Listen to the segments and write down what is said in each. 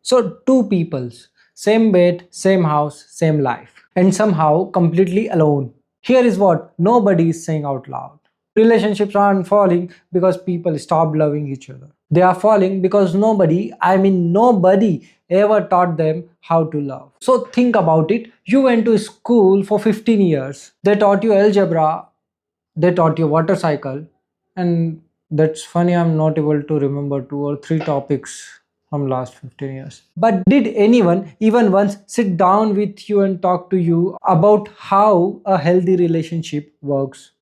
So two peoples, same bed, same house, same life, and somehow completely alone. Here is what nobody is saying out loud. Relationships aren't falling because people stop loving each other. They are falling because nobody ever taught them how to love. So think about it. You went to school for 15 years. They taught you algebra, they taught you water cycle, and that's funny, I'm not able to remember two or three topics from last 15 years. But did anyone even once sit down with you and talk to you about how a healthy relationship works?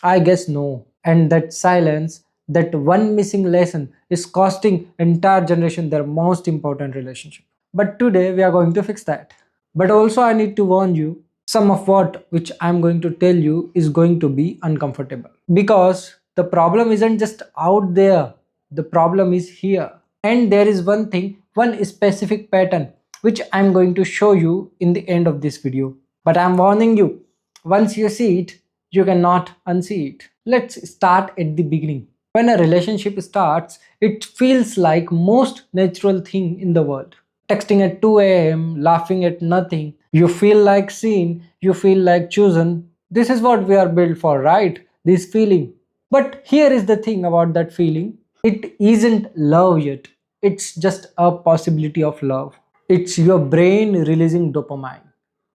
I guess no. And that silence, that one missing lesson is costing entire generation their most important relationship. But today we are going to fix that. But also I need to warn you, some of what which I'm going to tell you is going to be uncomfortable. Because the problem isn't just out there, the problem is here. And there is one thing, one specific pattern which I'm going to show you in the end of this video. But I'm warning you, once you see it, you cannot unsee it. Let's start at the beginning. When a relationship starts, it feels like most natural thing in the world. Texting at 2 a.m., laughing at nothing. You feel like seen, you feel like chosen. This is what we are built for, right? This feeling. But here is the thing about that feeling. It isn't love yet. It's just a possibility of love. It's your brain releasing dopamine.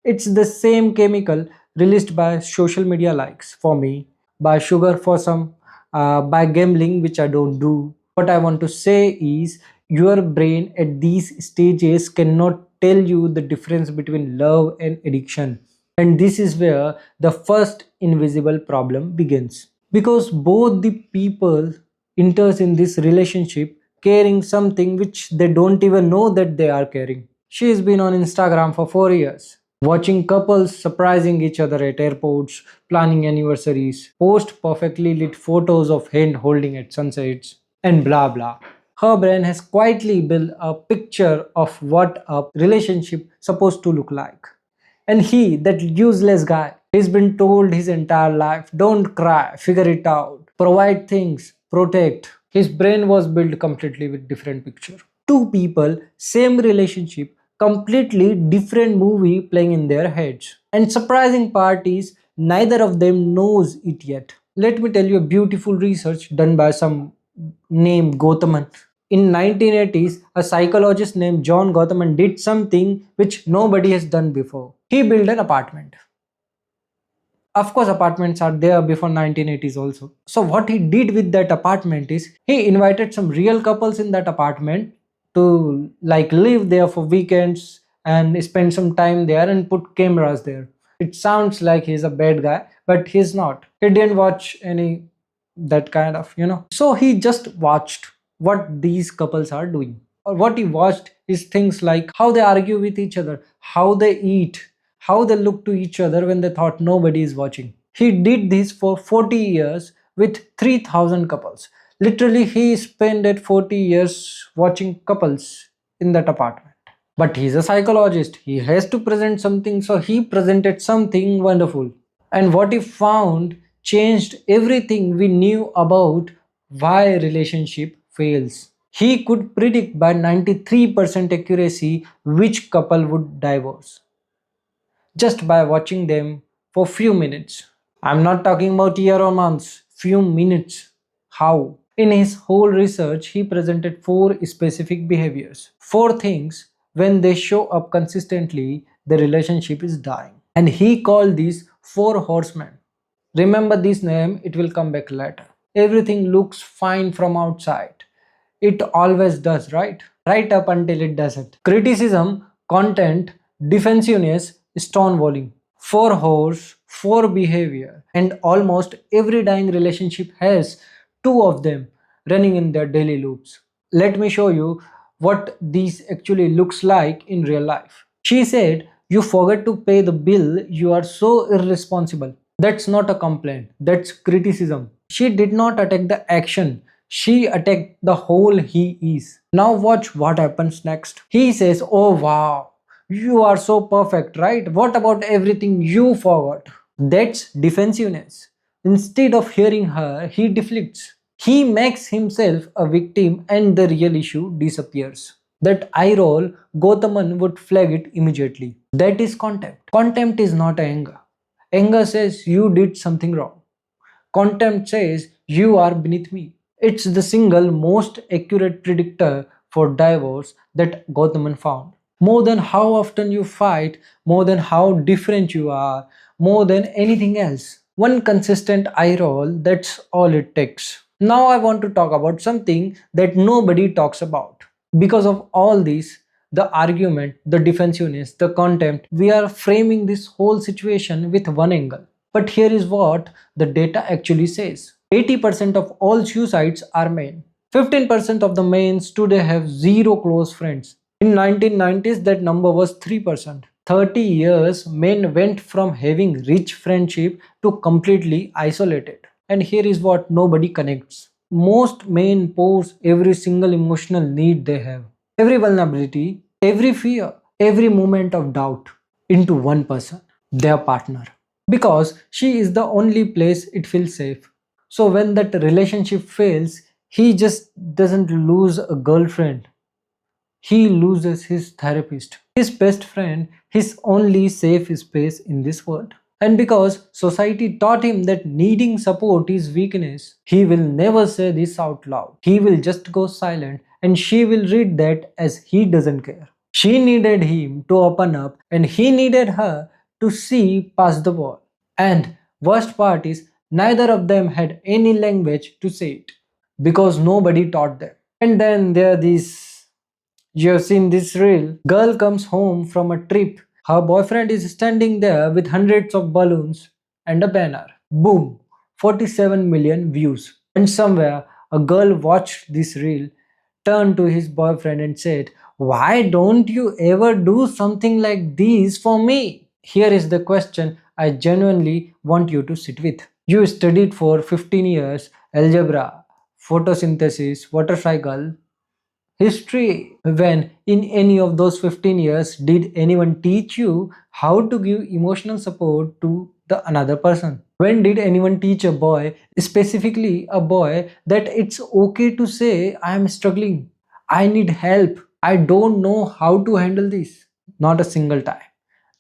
It's the same chemical released by social media likes for me, by sugar for some, by gambling, which I don't do. What I want to say is, your brain at these stages cannot tell you the difference between love and addiction. And this is where the first invisible problem begins. Because both the people enters in this relationship carrying something which they don't even know that they are carrying. She has been on Instagram for 4 years, watching couples surprising each other at airports, planning anniversaries, post perfectly lit photos of hand holding at sunsets, and blah blah. Her brain has quietly built a picture of what a relationship supposed to look like. And he, that useless guy, he's been told his entire life, don't cry, figure it out, provide things, protect. His brain was built completely with different picture. Two people, same relationship, completely different movie playing in their heads. And surprising part is, neither of them knows it yet. Let me tell you a beautiful research done by some named Gottman. In 1980s, a psychologist named John Gottman did something which nobody has done before. He built an apartment. Of course, apartments are there before 1980s also. So what he did with that apartment is, he invited some real couples in that apartment to like live there for weekends and spend some time there and put cameras there. It sounds like he's a bad guy, but he's not. He didn't watch any that kind of. So he just watched what these couples are doing. Or what he watched is things like how they argue with each other, how they eat, how they look to each other when they thought nobody is watching. He did this for 40 years with 3,000 couples. Literally, he spent that 40 years watching couples in that apartment. But he's a psychologist. He has to present something, so he presented something wonderful. And what he found changed everything we knew about why relationship fails. He could predict by 93% accuracy which couple would divorce just by watching them for few minutes. I'm not talking about year or months, few minutes. How? In his whole research, he presented four specific behaviors. Four things, when they show up consistently, the relationship is dying. And he called these Four Horsemen. Remember this name, it will come back later. Everything looks fine from outside. It always does, right? Right up until it doesn't. Criticism, content, defensiveness, stonewalling. Four horse, four behavior. And almost every dying relationship has two of them running in their daily loops. Let me show you what these actually looks like in real life. She said, you forget to pay the bill, you are so irresponsible. That's not a complaint, that's criticism. She did not attack the action, she attacked the whole he is. Now watch what happens next. He says, oh wow, you are so perfect, right? What about everything you forgot? That's defensiveness. Instead of hearing her, he deflects. He makes himself a victim and the real issue disappears. That eye roll, Gottman would flag it immediately. That is contempt. Contempt is not anger. Anger says you did something wrong. Contempt says you are beneath me. It's the single most accurate predictor for divorce that Gottman found. More than how often you fight, more than how different you are, more than anything else. One consistent eye roll, that's all it takes. Now I want to talk about something that nobody talks about. Because of all this, the argument, the defensiveness, the contempt, we are framing this whole situation with one angle. But here is what the data actually says. 80% of all suicides are men. 15% of the men today have zero close friends. In 1990s that number was 3%. 30 years men went from having rich friendship to completely isolated. And here is what nobody connects. Most men pose every single emotional need they have, every vulnerability, every fear, every moment of doubt into one person, their partner. Because she is the only place it feels safe. So when that relationship fails, he just doesn't lose a girlfriend. He loses his therapist, his best friend, his only safe space in this world. And because society taught him that needing support is weakness, he will never say this out loud. He will just go silent and she will read that as he doesn't care. She needed him to open up and he needed her to see past the wall. And worst part is neither of them had any language to say it because nobody taught them. And then there are these, you have seen this reel. Girl comes home from a trip. Her boyfriend is standing there with hundreds of balloons and a banner. Boom! 47 million views. And somewhere a girl watched this reel, turned to his boyfriend and said, "Why don't you ever do something like this for me?" Here is the question I genuinely want you to sit with. You studied for 15 years algebra, photosynthesis, water cycle, history. When in any of those 15 years did anyone teach you how to give emotional support to the another person? When did anyone teach a boy, specifically a boy, that it's okay to say I am struggling, I need help, I don't know how to handle this? Not a single time,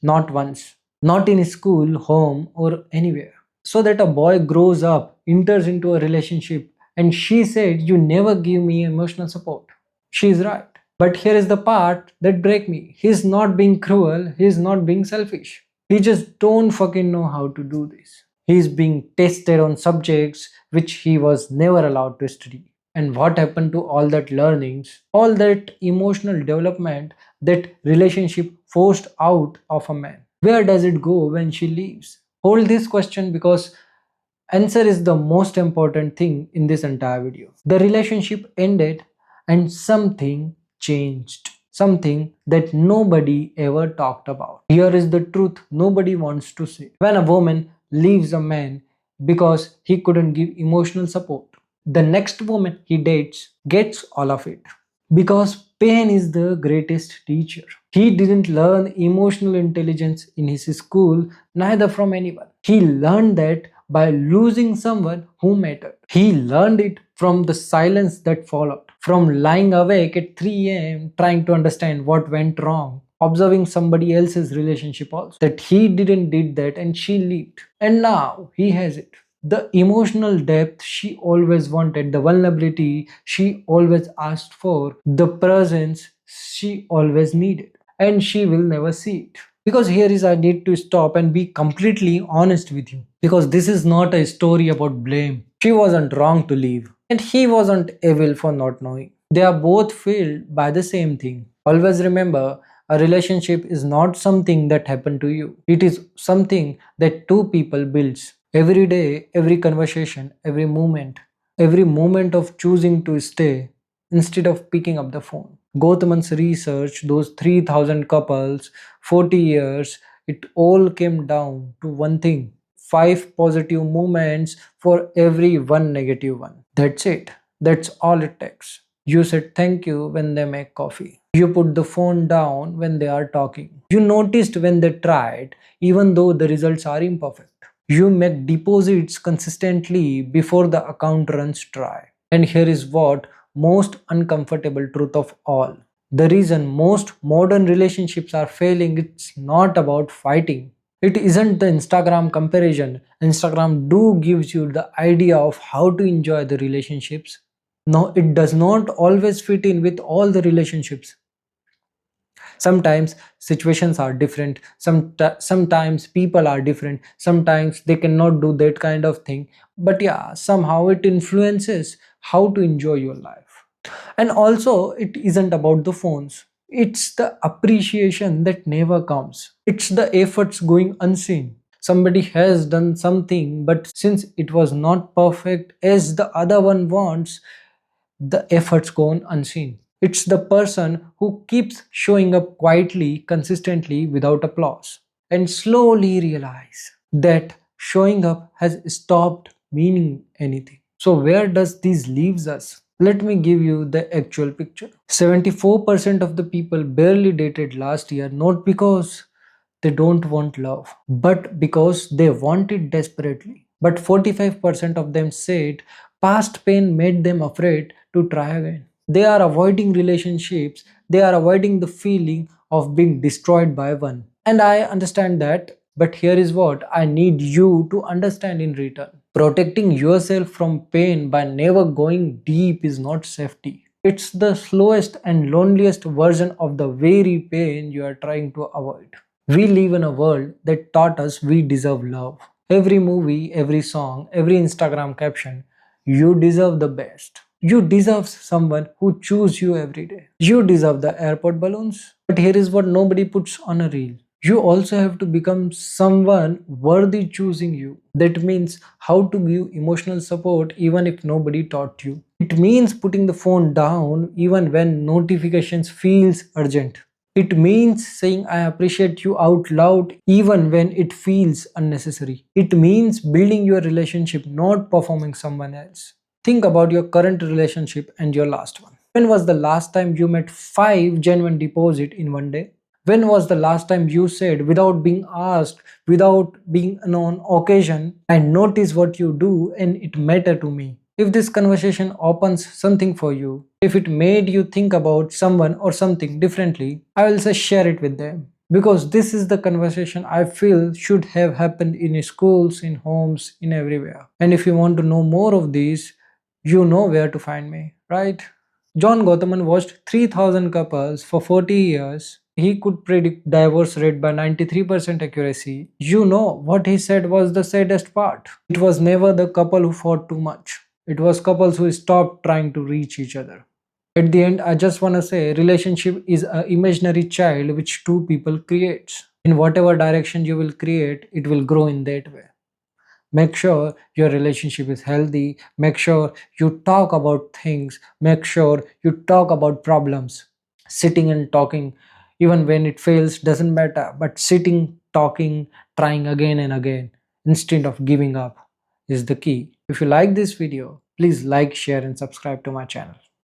not once, not in school, home, or anywhere. So that a boy grows up, enters into a relationship, and she said, "You never give me emotional support." She's right. But here is the part that break me. He's not being cruel, he's not being selfish. He just don't fucking know how to do this. He's being tested on subjects which he was never allowed to study. And what happened to all that learnings, all that emotional development, that relationship forced out of a man? Where does it go when she leaves? Hold this question because answer is the most important thing in this entire video. The relationship ended and something changed. Something that nobody ever talked about. Here is the truth nobody wants to say. When a woman leaves a man because he couldn't give emotional support, the next woman he dates gets all of it. Because pain is the greatest teacher. He didn't learn emotional intelligence in his school, neither from anyone. He learned that by losing someone who mattered. He learned it from the silence that followed, from lying awake at 3 a.m. trying to understand what went wrong, observing somebody else's relationship also. That he didn't did that and she lived. And now he has it. The emotional depth she always wanted, the vulnerability she always asked for, the presence she always needed. And she will never see it. Because here is I need to stop and be completely honest with you. Because this is not a story about blame. She wasn't wrong to leave. And he wasn't evil for not knowing. They are both filled by the same thing. Always remember, a relationship is not something that happened to you. It is something that two people builds. Every day, every conversation, every moment of choosing to stay instead of picking up the phone. Gottman's research, those 3,000 couples, 40 years, it all came down to one thing: 5 positive moments for every one negative one. That's it. That's all it takes. You said thank you when they make coffee. You put the phone down when they are talking. You noticed when they tried, even though the results are imperfect. You make deposits consistently before the account runs dry. And here is what most uncomfortable truth of all. The reason most modern relationships are failing, it's not about fighting. It isn't the Instagram comparison. Instagram do gives you the idea of how to enjoy the relationships. No, it does not always fit in with all the relationships. Sometimes situations are different, sometimes people are different, sometimes they cannot do that kind of thing, but yeah, somehow it influences how to enjoy your life. And also, it isn't about the phones, it's the appreciation that never comes, it's the efforts going unseen. Somebody has done something, but since it was not perfect as the other one wants, the efforts gone unseen. It's the person who keeps showing up quietly, consistently, without applause, and slowly realize that showing up has stopped meaning anything. So where does this leaves us? Let me give you the actual picture. 74% of the people barely dated last year, not because they don't want love, but because they want it desperately. But 45% of them said past pain made them afraid to try again. They are avoiding relationships, they are avoiding the feeling of being destroyed by one. And I understand that, but here is what I need you to understand in return. Protecting yourself from pain by never going deep is not safety. It's the slowest and loneliest version of the very pain you are trying to avoid. We live in a world that taught us we deserve love. Every movie, every song, every Instagram caption, you deserve the best. You deserve someone who chooses you every day. You deserve the airport balloons. But here is what nobody puts on a reel. You also have to become someone worthy choosing you. That means how to give emotional support even if nobody taught you. It means putting the phone down even when notifications feels urgent. It means saying I appreciate you out loud even when it feels unnecessary. It means building your relationship, not performing someone else. Think about your current relationship and your last one. When was the last time you made 5 genuine deposit in one day? When was the last time you said without being asked, without being on occasion, I notice what you do and it matter to me? If this conversation opens something for you, if it made you think about someone or something differently, I will say share it with them. Because this is the conversation I feel should have happened in schools, in homes, in everywhere. And if you want to know more of these, you know where to find me, right? John Gottman watched 3,000 couples for 40 years. He could predict divorce rate by 93% accuracy. You know what he said was the saddest part. It was never the couple who fought too much. It was couples who stopped trying to reach each other. At the end, I just want to say relationship is an imaginary child which two people creates. In whatever direction you will create, it will grow in that way. Make sure your relationship is healthy. Make sure you talk about things. Make sure you talk about problems. Sitting and talking, even when it fails, doesn't matter. But sitting, talking, trying again and again instead of giving up is the key. If you like this video, please like, share, and subscribe to my channel.